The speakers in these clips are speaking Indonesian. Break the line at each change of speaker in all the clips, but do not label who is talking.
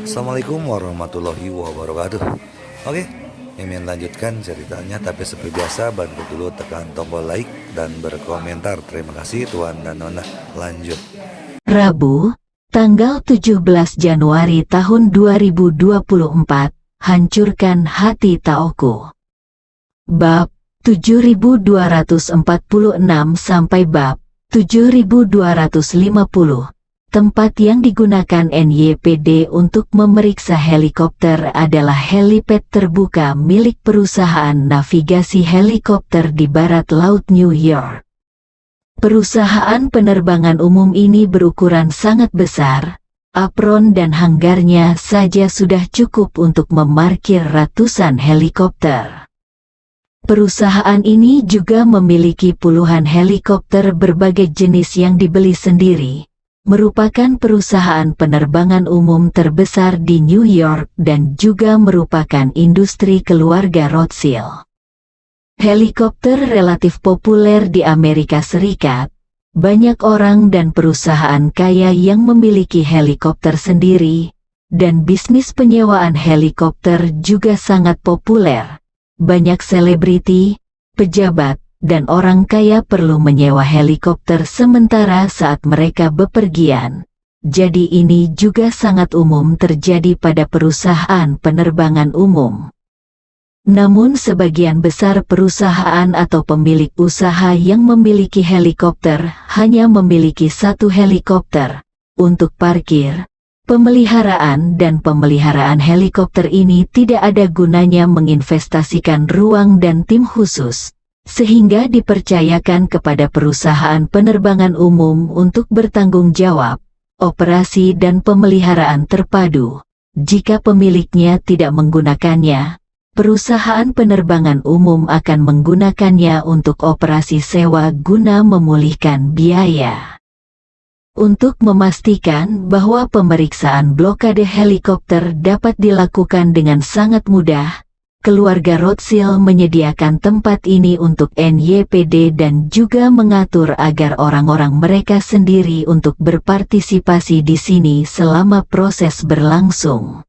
Assalamualaikum warahmatullahi wabarakatuh. Oke, Mimin lanjutkan ceritanya, tapi seperti biasa bantu dulu tekan tombol like dan berkomentar. Terima kasih Tuan dan Nona. Lanjut.
Rabu, tanggal 17 Januari tahun 2024, hancurkan hati Taoku. Bab 7246 sampai bab 7250. Tempat yang digunakan NYPD untuk memeriksa helikopter adalah helipad terbuka milik perusahaan navigasi helikopter di barat laut New York. Perusahaan penerbangan umum ini berukuran sangat besar. Apron dan hanggarnya saja sudah cukup untuk memarkir ratusan helikopter. Perusahaan ini juga memiliki puluhan helikopter berbagai jenis yang dibeli sendiri. Merupakan perusahaan penerbangan umum terbesar di New York dan juga merupakan industri keluarga Rothschild. Helikopter relatif populer di Amerika Serikat. Banyak orang dan perusahaan kaya yang memiliki helikopter sendiri, dan bisnis penyewaan helikopter juga sangat populer. Banyak selebriti, pejabat, dan orang kaya perlu menyewa helikopter sementara saat mereka bepergian. Jadi ini juga sangat umum terjadi pada perusahaan penerbangan umum. Namun sebagian besar perusahaan atau pemilik usaha yang memiliki helikopter hanya memiliki satu helikopter. Untuk parkir, pemeliharaan dan pemeliharaan helikopter ini tidak ada gunanya menginvestasikan ruang dan tim khusus, sehingga dipercayakan kepada perusahaan penerbangan umum untuk bertanggung jawab, operasi dan pemeliharaan terpadu. Jika pemiliknya tidak menggunakannya, perusahaan penerbangan umum akan menggunakannya untuk operasi sewa guna memulihkan biaya. Untuk memastikan bahwa pemeriksaan blokade helikopter dapat dilakukan dengan sangat mudah, keluarga Rothschild menyediakan tempat ini untuk NYPD dan juga mengatur agar orang-orang mereka sendiri untuk berpartisipasi di sini selama proses berlangsung.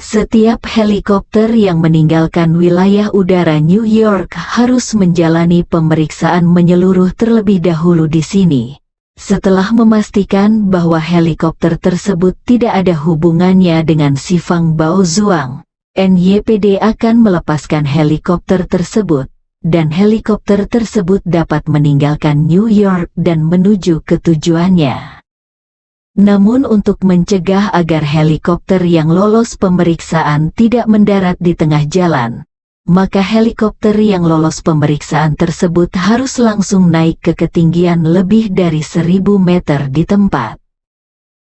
Setiap helikopter yang meninggalkan wilayah udara New York harus menjalani pemeriksaan menyeluruh terlebih dahulu di sini. Setelah memastikan bahwa helikopter tersebut tidak ada hubungannya dengan si Fang Baozuang, NYPD akan melepaskan helikopter tersebut, dan helikopter tersebut dapat meninggalkan New York dan menuju ke tujuannya. Namun untuk mencegah agar helikopter yang lolos pemeriksaan tidak mendarat di tengah jalan, maka helikopter yang lolos pemeriksaan tersebut harus langsung naik ke ketinggian lebih dari 1000 meter di tempat.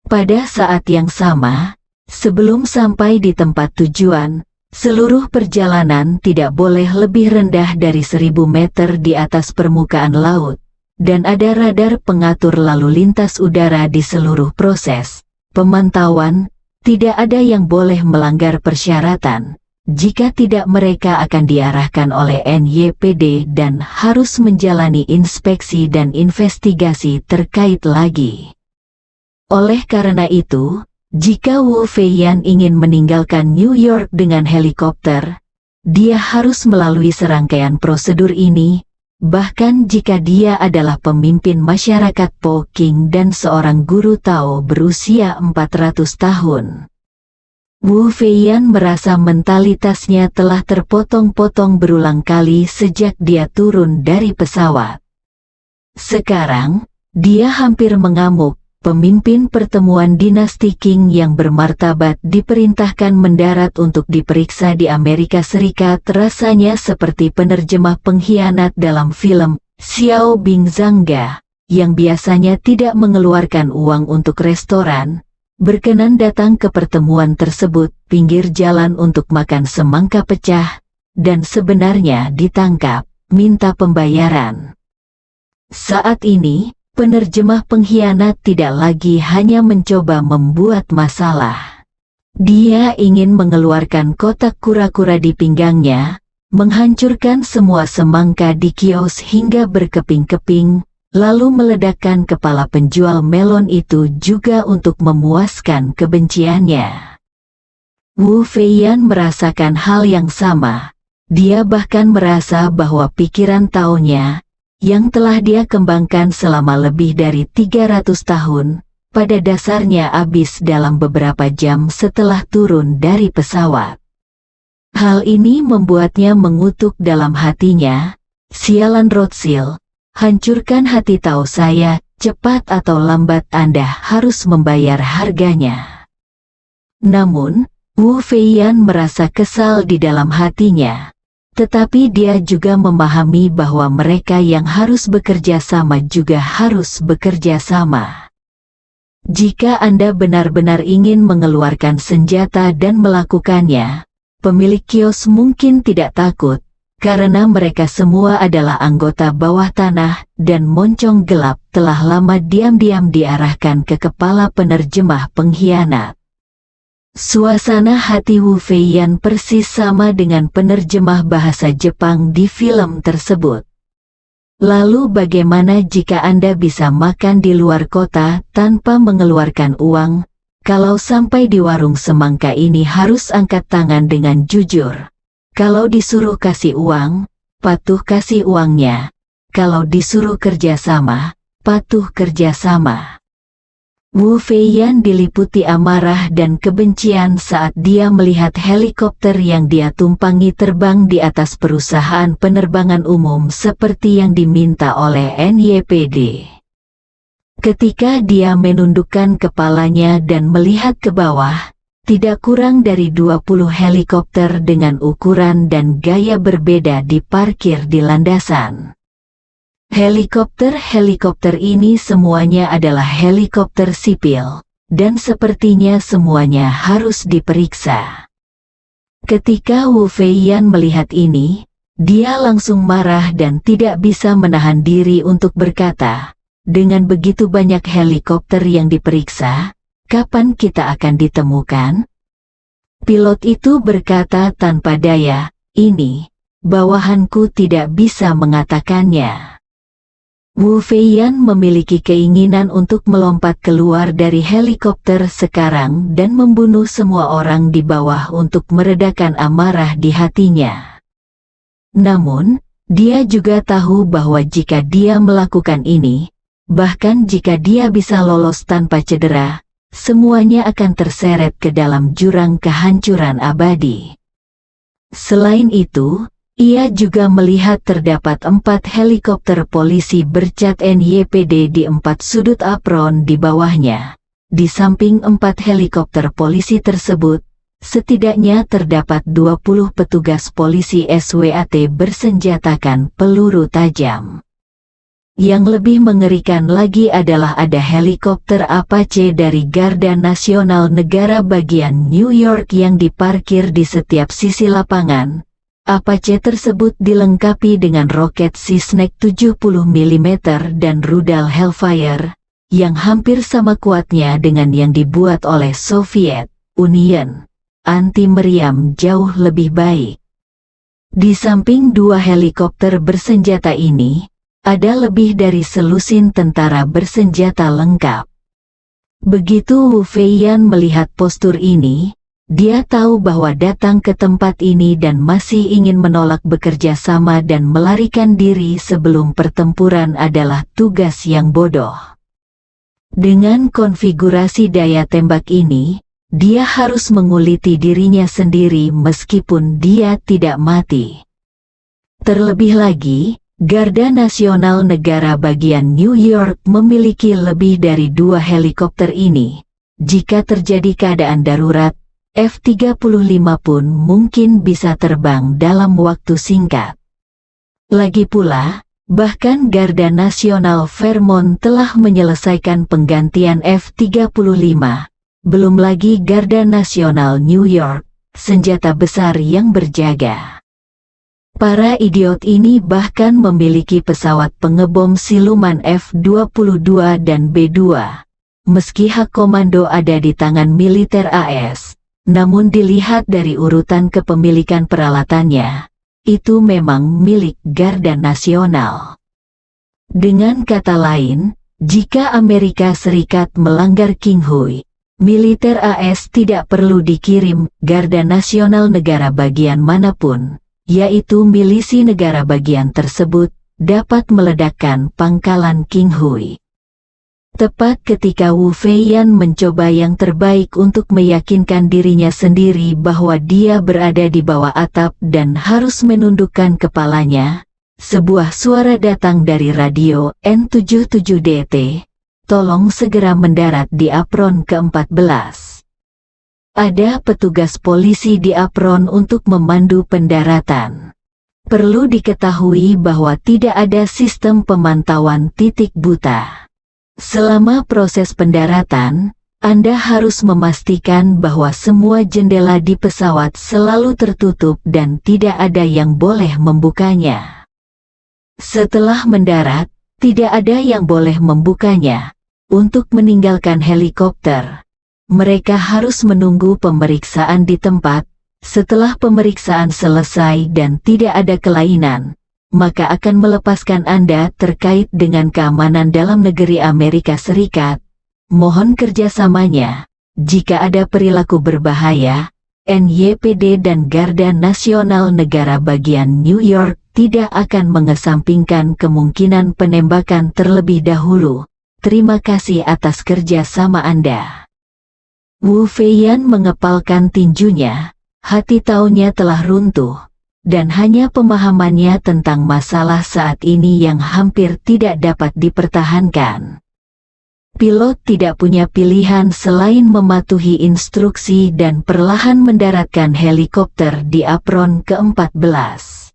Pada saat yang sama, sebelum sampai di tempat tujuan, seluruh perjalanan tidak boleh lebih rendah dari 1000 meter di atas permukaan laut, dan ada radar pengatur lalu lintas udara di seluruh proses pemantauan. Tidak ada yang boleh melanggar persyaratan. Jika tidak, mereka akan diarahkan oleh NYPD dan harus menjalani inspeksi dan investigasi terkait lagi. Oleh karena itu, jika Wu Feiyan ingin meninggalkan New York dengan helikopter, dia harus melalui serangkaian prosedur ini, bahkan jika dia adalah pemimpin masyarakat Poking dan seorang guru Tao berusia 400 tahun. Wu Feiyan merasa mentalitasnya telah terpotong-potong berulang kali sejak dia turun dari pesawat. Sekarang, dia hampir mengamuk. Pemimpin pertemuan dinasti Qing yang bermartabat diperintahkan mendarat untuk diperiksa di Amerika Serikat. Rasanya seperti penerjemah pengkhianat dalam film Xiao Bing Zhangga, yang biasanya tidak mengeluarkan uang untuk restoran, berkenan datang ke pertemuan tersebut pinggir jalan untuk makan semangka pecah, dan sebenarnya ditangkap, minta pembayaran. Saat ini, penerjemah pengkhianat tidak lagi hanya mencoba membuat masalah. Dia ingin mengeluarkan kotak kura-kura di pinggangnya, menghancurkan semua semangka di kios hingga berkeping-keping, lalu meledakkan kepala penjual melon itu juga untuk memuaskan kebenciannya. Wu Feiyan merasakan hal yang sama. Dia bahkan merasa bahwa pikiran Taonya, yang telah dia kembangkan selama lebih dari 300 tahun, pada dasarnya habis dalam beberapa jam setelah turun dari pesawat. Hal ini membuatnya mengutuk dalam hatinya, "Sialan Rothschild, hancurkan hati Tao saya, cepat atau lambat Anda harus membayar harganya." Namun, Wu Feiyan merasa kesal di dalam hatinya, tetapi dia juga memahami bahwa mereka yang harus bekerja sama juga harus bekerja sama. Jika Anda benar-benar ingin mengeluarkan senjata dan melakukannya, pemilik kios mungkin tidak takut, karena mereka semua adalah anggota bawah tanah dan moncong gelap telah lama diam-diam diarahkan ke kepala penerjemah pengkhianat. Suasana hati Wu Feiyan persis sama dengan penerjemah bahasa Jepang di film tersebut. Lalu bagaimana jika Anda bisa makan di luar kota tanpa mengeluarkan uang? Kalau sampai di warung semangka ini harus angkat tangan dengan jujur. Kalau disuruh kasih uang, patuh kasih uangnya. Kalau disuruh kerjasama, patuh kerjasama. Wu Feiyan diliputi amarah dan kebencian saat dia melihat helikopter yang dia tumpangi terbang di atas perusahaan penerbangan umum seperti yang diminta oleh NYPD. Ketika dia menundukkan kepalanya dan melihat ke bawah, tidak kurang dari 20 helikopter dengan ukuran dan gaya berbeda diparkir di landasan. Helikopter-helikopter ini semuanya adalah helikopter sipil, dan sepertinya semuanya harus diperiksa. Ketika Wu Feiyan melihat ini, dia langsung marah dan tidak bisa menahan diri untuk berkata, "Dengan begitu banyak helikopter yang diperiksa, kapan kita akan ditemukan?" Pilot itu berkata tanpa daya, "Ini, bawahanku tidak bisa mengatakannya." Wu Feiyan memiliki keinginan untuk melompat keluar dari helikopter sekarang dan membunuh semua orang di bawah untuk meredakan amarah di hatinya. Namun, dia juga tahu bahwa jika dia melakukan ini, bahkan jika dia bisa lolos tanpa cedera, semuanya akan terseret ke dalam jurang kehancuran abadi. Selain itu, ia juga melihat terdapat 4 helikopter polisi bercat NYPD di 4 sudut apron di bawahnya. Di samping 4 helikopter polisi tersebut, setidaknya terdapat 20 petugas polisi SWAT bersenjatakan peluru tajam. Yang lebih mengerikan lagi adalah ada helikopter Apache dari Garda Nasional Negara bagian New York yang diparkir di setiap sisi lapangan. Apache tersebut dilengkapi dengan roket Sisnek 70 mm dan rudal Hellfire, yang hampir sama kuatnya dengan yang dibuat oleh Soviet Union. Anti-meriam jauh lebih baik. Di samping 2 helikopter bersenjata ini, ada lebih dari selusin tentara bersenjata lengkap. Begitu Wu Feiyan melihat postur ini, dia tahu bahwa datang ke tempat ini dan masih ingin menolak bekerja sama dan melarikan diri sebelum pertempuran adalah tugas yang bodoh. Dengan konfigurasi daya tembak ini, dia harus menguliti dirinya sendiri meskipun dia tidak mati. Terlebih lagi, Garda Nasional Negara bagian New York memiliki lebih dari 2 helikopter ini. Jika terjadi keadaan darurat, F-35 pun mungkin bisa terbang dalam waktu singkat. Lagi pula, bahkan Garda Nasional Vermont telah menyelesaikan penggantian F-35. Belum lagi Garda Nasional New York, senjata besar yang berjaga. Para idiot ini bahkan memiliki pesawat pengebom siluman F-22 dan B-2. Meski hak komando ada di tangan militer AS, namun dilihat dari urutan kepemilikan peralatannya, itu memang milik Garda Nasional. Dengan kata lain, jika Amerika Serikat melanggar Qinghai, militer AS tidak perlu dikirim Garda Nasional negara bagian manapun, yaitu milisi negara bagian tersebut, dapat meledakkan pangkalan Qinghai. Tepat ketika Wu Feiyan mencoba yang terbaik untuk meyakinkan dirinya sendiri bahwa dia berada di bawah atap dan harus menundukkan kepalanya, sebuah suara datang dari radio N77DT. Tolong segera mendarat di apron ke-14. Ada petugas polisi di apron untuk memandu pendaratan. Perlu diketahui bahwa tidak ada sistem pemantauan titik buta. Selama proses pendaratan, Anda harus memastikan bahwa semua jendela di pesawat selalu tertutup dan tidak ada yang boleh membukanya. Setelah mendarat, tidak ada yang boleh membukanya. Untuk meninggalkan helikopter, mereka harus menunggu pemeriksaan di tempat. Setelah pemeriksaan selesai dan tidak ada kelainan, maka akan melepaskan Anda terkait dengan keamanan dalam negeri Amerika Serikat. Mohon kerjasamanya. Jika ada perilaku berbahaya, NYPD dan Garda Nasional negara bagian New York tidak akan mengesampingkan kemungkinan penembakan terlebih dahulu. Terima kasih atas kerja sama Anda. Wu Feiyan mengepalkan tinjunya, hati taunya telah runtuh, dan hanya pemahamannya tentang masalah saat ini yang hampir tidak dapat dipertahankan. Pilot tidak punya pilihan selain mematuhi instruksi dan perlahan mendaratkan helikopter di apron ke-14.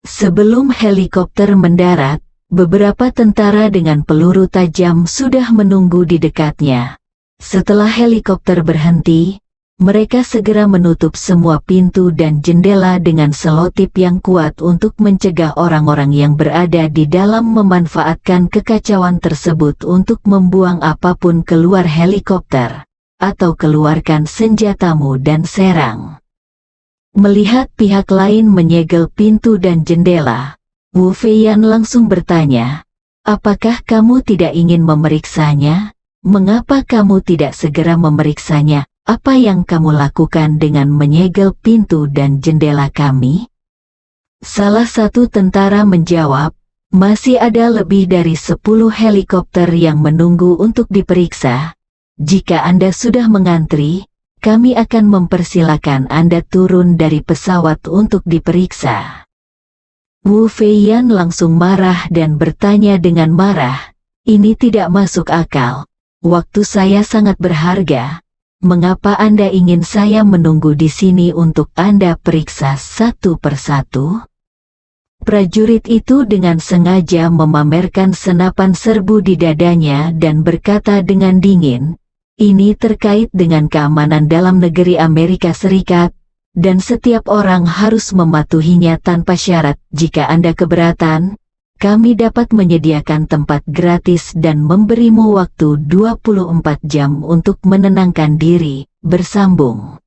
Sebelum helikopter mendarat, beberapa tentara dengan peluru tajam sudah menunggu di dekatnya. Setelah helikopter berhenti, mereka segera menutup semua pintu dan jendela dengan selotip yang kuat untuk mencegah orang-orang yang berada di dalam memanfaatkan kekacauan tersebut untuk membuang apapun keluar helikopter, atau keluarkan senjatamu dan serang. Melihat pihak lain menyegel pintu dan jendela, Wu Feiyan langsung bertanya, apakah kamu tidak ingin memeriksanya? Mengapa kamu tidak segera memeriksanya? Apa yang kamu lakukan dengan menyegel pintu dan jendela kami? Salah satu tentara menjawab, masih ada lebih dari 10 helikopter yang menunggu untuk diperiksa. Jika Anda sudah mengantri, kami akan mempersilakan Anda turun dari pesawat untuk diperiksa. Wu Feiyan langsung marah dan bertanya dengan marah, ini tidak masuk akal. Waktu saya sangat berharga. Mengapa Anda ingin saya menunggu di sini untuk Anda periksa satu persatu? Prajurit itu dengan sengaja memamerkan senapan serbu di dadanya dan berkata dengan dingin, ini terkait dengan keamanan dalam negeri Amerika Serikat, dan setiap orang harus mematuhinya tanpa syarat. Jika Anda keberatan, kami dapat menyediakan tempat gratis dan memberimu waktu 24 jam untuk menenangkan diri. Bersambung.